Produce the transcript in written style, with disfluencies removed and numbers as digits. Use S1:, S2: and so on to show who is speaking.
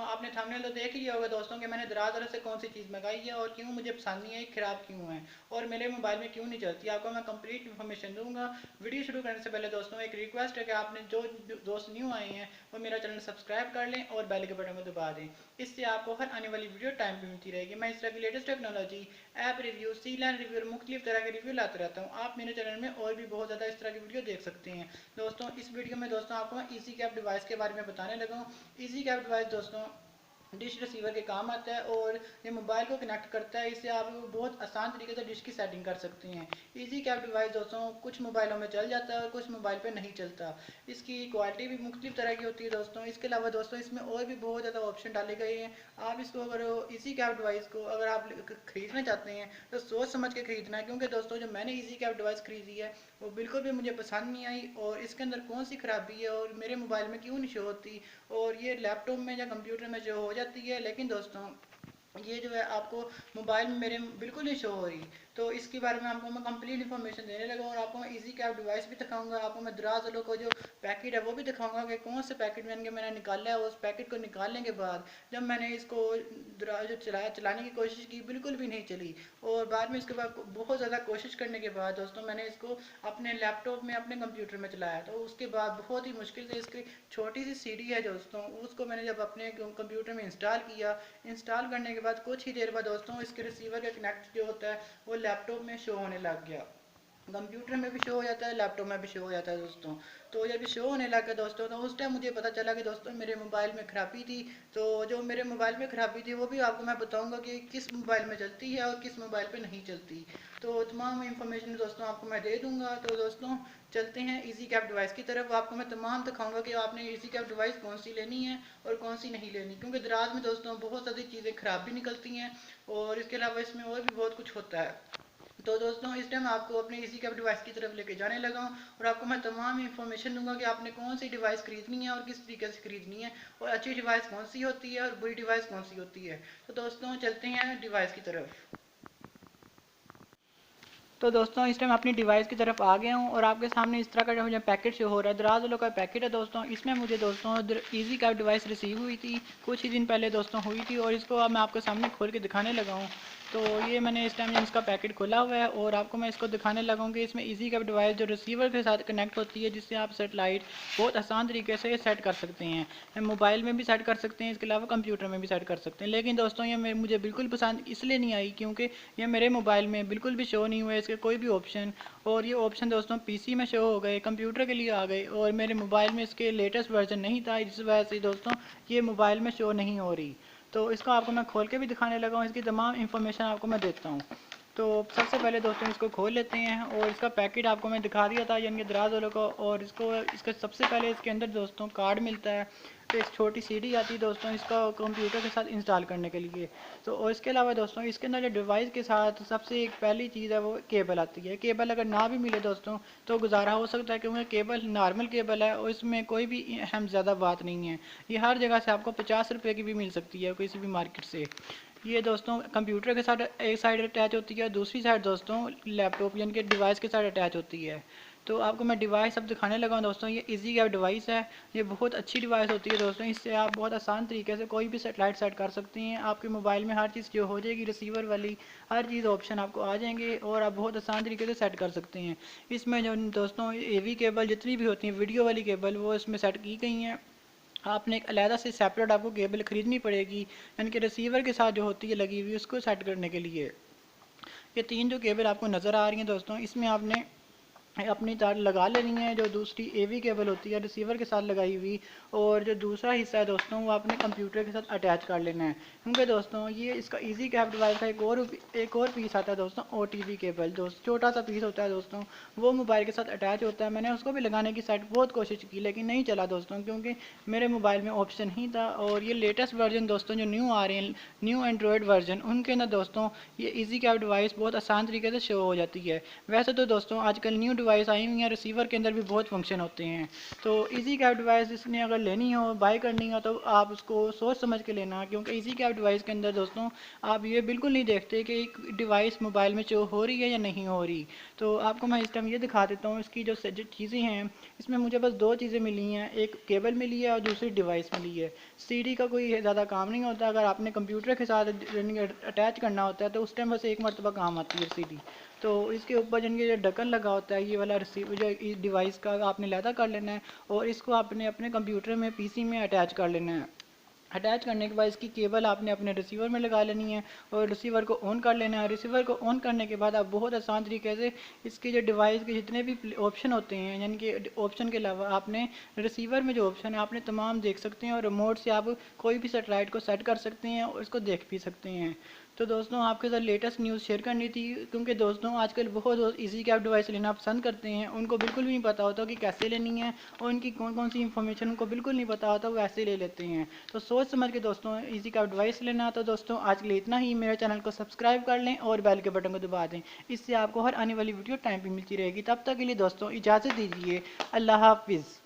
S1: आपने थंबनेल तो देख लिया होगा दोस्तों कि मैंने दराज से कौन सी चीज़ मंगाई है और क्यों मुझे पसंद नहीं आई, ख़राब क्यों है और मेरे मोबाइल में क्यों नहीं चलती। आपको मैं कंप्लीट इन्फॉर्मेशन दूंगा। वीडियो शुरू करने से पहले दोस्तों एक रिक्वेस्ट है कि आपने जो दोस्त न्यू आए हैं वो मेरा चैनल सब्सक्राइब कर लें और बेल के बटन को दबा दें। इससे आपको हर आने वाली वीडियो टाइम पर मिलती रहेगी। मैं इस तरह की लेटेस्ट टेक्नोलॉजी, ऐप रिव्यू, सी लैंड रिव्यू और मुख्तलिफ तरह के रिव्यू लाते रहता हूँ। आप मेरे चैनल में और भी बहुत ज़्यादा इस तरह की वीडियो देख सकते हैं। दोस्तों इस वीडियो में दोस्तों आपको मैं ईजी कैप डिवाइस के बारे में बताने लगा हूँ। ईजी कैप डिवाइस दोस्तों डिश रिसीवर के काम आता है और ये मोबाइल को कनेक्ट करता है। इससे आप बहुत आसान तरीके से डिश की सेटिंग कर सकते हैं। इजी कैप डिवाइस दोस्तों कुछ मोबाइलों में चल जाता है और कुछ मोबाइल पे नहीं चलता। इसकी क्वालिटी भी मुख्तलिफ तरह की होती है दोस्तों। इसके अलावा दोस्तों इसमें और भी बहुत ज़्यादा ऑप्शन डाले गए हैं। आप इसको अगर इजी कैप डिवाइस को अगर आप खरीदना चाहते हैं तो सोच समझ के खरीदना है, क्योंकि दोस्तों जो मैंने इजी कैप डिवाइस खरीदी है वो बिल्कुल भी मुझे पसंद नहीं आई और इसके अंदर कौन सी खराबी है और मेरे मोबाइल में क्यों नहीं शो होती और ये लैपटॉप में या कंप्यूटर में शो हो जाती है, लेकिन दोस्तों ये जो है आपको मोबाइल में मेरे बिल्कुल नहीं शो हो रही। तो इसके बारे में आपको मैं कंप्लीट इन्फॉर्मेशन देने लगा और आपको मैं इजी कैप डिवाइस भी दिखाऊंगा। आपको मैं दराज वालों को जो पैकेट है वो भी दिखाऊंगा कि कौन से पैकेट मैंने निकाला है। उस पैकेट को निकालने के बाद जब मैंने इसको जो चलाने की कोशिश की बिल्कुल भी नहीं चली और बाद में इसके बाद बहुत ज़्यादा कोशिश करने के बाद दोस्तों मैंने इसको अपने लैपटॉप में अपने कंप्यूटर में चलाया। तो उसके बाद बहुत ही मुश्किल से इसकी छोटी सी सीडी है दोस्तों, उसको मैंने जब अपने कंप्यूटर में इंस्टॉल किया, इंस्टॉल करने के बाद कुछ ही देर बाद दोस्तों इसके रिसीवर का कनेक्ट जो होता है वो लैपटॉप में शो होने लग गया। कंप्यूटर में भी शो हो जाता है, लैपटॉप में भी शो हो जाता है दोस्तों। तो जब शो होने लगा दोस्तों तो उस टाइम मुझे पता चला कि दोस्तों मेरे मोबाइल में खराबी थी। तो जो मेरे मोबाइल में खराबी थी वो भी आपको मैं बताऊंगा कि किस मोबाइल में चलती है और किस मोबाइल पे नहीं चलती। तो तमाम इंफॉर्मेशन दोस्तों आपको मैं दे दूंगा। तो दोस्तों चलते हैं इजी कैप डिवाइस की तरफ। आपको मैं तमाम दिखाऊंगा कि आपने इजी कैप डिवाइस कौन सी लेनी है और कौन सी नहीं लेनी, क्योंकि दराज में दोस्तों बहुत सारी चीज़ें ख़राब भी निकलती हैं और इसके अलावा इसमें और भी बहुत कुछ होता है। तो दोस्तों इस टाइम आपको अपने इसी कैप डिवाइस की तरफ लेके जाने लगा हूँ और आपको मैं तमाम इन्फॉर्मेशन दूंगा कि आपने कौन सी डिवाइस खरीदनी है और किस तरीके से खरीदनी है और अच्छी डिवाइस कौन सी होती है और बुरी डिवाइस कौन सी होती है। तो दोस्तों चलते हैं डिवाइस की तरफ। तो दोस्तों इस टाइम अपनी डिवाइस की तरफ आ गया हूँ और आपके सामने इस तरह का जो मुझे पैकेट शो हो रहा है दराज वालों का पैकेट है दोस्तों। इसमें मुझे दोस्तों इजी कैप डिवाइस रिसीव हुई थी कुछ ही दिन पहले दोस्तों हुई थी और इसको अब मैं आपके सामने खोल के दिखाने लगा हूँ। तो ये मैंने इस टाइम इसका पैकेट खोला हुआ है और आपको मैं इसको दिखाने लगा हूँ कि इसमें इजी कैप डिवाइस जो रिसीवर के साथ कनेक्ट होती है, जिससे आप सेटेलाइट बहुत आसान तरीके से सेट कर सकते हैं। मोबाइल में भी सेट कर सकते हैं, इसके अलावा कंप्यूटर में भी सेट कर सकते हैं। लेकिन दोस्तों ये मुझे बिल्कुल पसंद इसलिए नहीं आई क्योंकि ये मेरे मोबाइल में बिल्कुल भी शो नहीं हुआ इसके कोई भी ऑप्शन। और ये ऑप्शन दोस्तों पीसी में शो हो गए, कंप्यूटर के लिए आ गए और मेरे मोबाइल में इसके लेटेस्ट वर्जन नहीं था, इस वजह से दोस्तों ये मोबाइल में शो नहीं हो रही। तो इसको आपको मैं खोल के भी दिखाने लगा हूँ, इसकी तमाम इन्फॉर्मेशन आपको मैं देता हूँ। तो सबसे पहले दोस्तों इसको खोल लेते हैं और इसका पैकेट आपको मैं दिखा दिया था यानी कि दराज वालों को। और इसका सबसे पहले इसके अंदर दोस्तों कार्ड मिलता है, तो एक छोटी सीडी आती है दोस्तों इसका कंप्यूटर के साथ इंस्टॉल करने के लिए। तो और इसके अलावा दोस्तों इसके अंदर जो डिवाइस के साथ सबसे एक पहली चीज़ है वो केबल आती है। केबल अगर ना भी मिले दोस्तों तो गुजारा हो सकता है, क्योंकि केबल नॉर्मल केबल है और इसमें कोई भी अहम ज़्यादा बात नहीं है। ये हर जगह से आपको 50 रुपये की भी मिल सकती है किसी भी मार्केट से। ये दोस्तों कंप्यूटर के साथ एक साइड अटैच होती है और दूसरी साइड दोस्तों लैपटॉप यानी कि डिवाइस के साथ अटैच होती है। तो आपको मैं डिवाइस अब दिखाने लगा हूँ दोस्तों। ये इजी कैप डिवाइस है, ये बहुत अच्छी डिवाइस होती है दोस्तों। इससे आप बहुत आसान तरीके से कोई भी सेटेलाइट सेट कर सकते हैं। आपके मोबाइल में हर चीज़ जो हो जाएगी रिसीवर वाली, हर चीज़ ऑप्शन आपको आ जाएंगे और आप बहुत आसान तरीके से सेट कर सकते हैं। इसमें जो दोस्तों एवी केबल जितनी भी होती हैं वीडियो वाली केबल वो इसमें सेट की गई हैं। आपने एक अलहदा से सेपरेट आपको केबल ख़रीदनी पड़ेगी, यानी कि रिसीवर के साथ जो होती है लगी हुई उसको सेट करने के लिए। ये 3 जो केबल आपको नज़र आ रही हैं दोस्तों, इसमें आपने अपनी तार लगा लेनी है। जो दूसरी एवी केबल होती है रिसीवर के साथ लगाई हुई, और जो दूसरा हिस्सा है दोस्तों वो आपने कंप्यूटर के साथ अटैच कर लेना है। क्योंकि दोस्तों ये इसका इजी कैप डिवाइस का एक और पीस आता है दोस्तों ओटीवी केबल, दोस्त छोटा सा पीस होता है दोस्तों, वो मोबाइल के साथ अटैच होता है। मैंने उसको भी लगाने की साइड बहुत कोशिश की लेकिन नहीं चला दोस्तों, क्योंकि मेरे मोबाइल में ऑप्शन ही था। और ये लेटेस्ट वर्जन दोस्तों जो न्यू आ रहे हैं, न्यू एंड्रॉयड वर्जन, उनके अंदर दोस्तों ये इजी कैप डिवाइस बहुत आसान तरीके से शो हो जाती है। वैसे तो दोस्तों आजकल न्यू डिवाइस आई हुई हैं, रिसीवर के अंदर भी बहुत फंक्शन होते हैं। तो ईजी कैप डिवाइस जिसने अगर लेनी हो, बाय करनी हो, तो आप उसको सोच समझ के लेना, क्योंकि ईजी कैप डिवाइस के अंदर दोस्तों आप ये बिल्कुल नहीं देखते कि एक डिवाइस मोबाइल में शो हो रही है या नहीं हो रही। तो आपको मैं इस टाइम ये दिखा देता हूँ, इसकी जो चीज़ें हैं इसमें मुझे बस दो चीज़ें मिली हैं, एक केबल मिली है और दूसरी डिवाइस मिली है। सीडी का कोई ज़्यादा काम नहीं होता, अगर आपने कंप्यूटर के साथ अटैच करना होता है तो उस टाइम बस एक मरतबा काम आती है सीडी। तो इसके ऊपर जिनके जो ढक्कन लगा होता है, ये वाला रिसीवर जो इस डिवाइस का आपने लैदा कर लेना है और इसको आपने अपने कंप्यूटर में पीसी में अटैच कर लेना है। अटैच करने के बाद इसकी केबल आपने अपने रिसीवर में लगा लेनी है और रिसीवर को ऑन कर लेना है। रिसीवर को ऑन करने के बाद आप बहुत आसान तरीके से इसके जो डिवाइस के जितने भी ऑप्शन होते हैं, यानी कि ऑप्शन के अलावा आपने रिसीवर में जो ऑप्शन है आपने तमाम देख सकते हैं और रिमोट से आप कोई भी सैटेलाइट को सेट कर सकते हैं और इसको देख भी सकते हैं। तो दोस्तों आपके साथ लेटेस्ट न्यूज़ शेयर करनी थी, क्योंकि दोस्तों आजकल बहुत लोग इजी कैप डिवाइस लेना पसंद करते हैं, उनको बिल्कुल भी नहीं पता होता कि कैसे लेनी है और उनकी कौन कौन सी इंफॉर्मेशन उनको बिल्कुल नहीं पता होता, वो ऐसे ले लेते हैं। तो सोच समझ के दोस्तों इजी कैप डिवाइस लेना। तो दोस्तों आज के लिए इतना ही। मेरे चैनल को सब्सक्राइब कर लें और बेल के बटन को दबा दें, इससे आपको हर आने वाली वीडियो टाइम पर मिलती रहेगी। तब तक के लिए दोस्तों इजाज़त दीजिए। अल्लाह हाफिज़।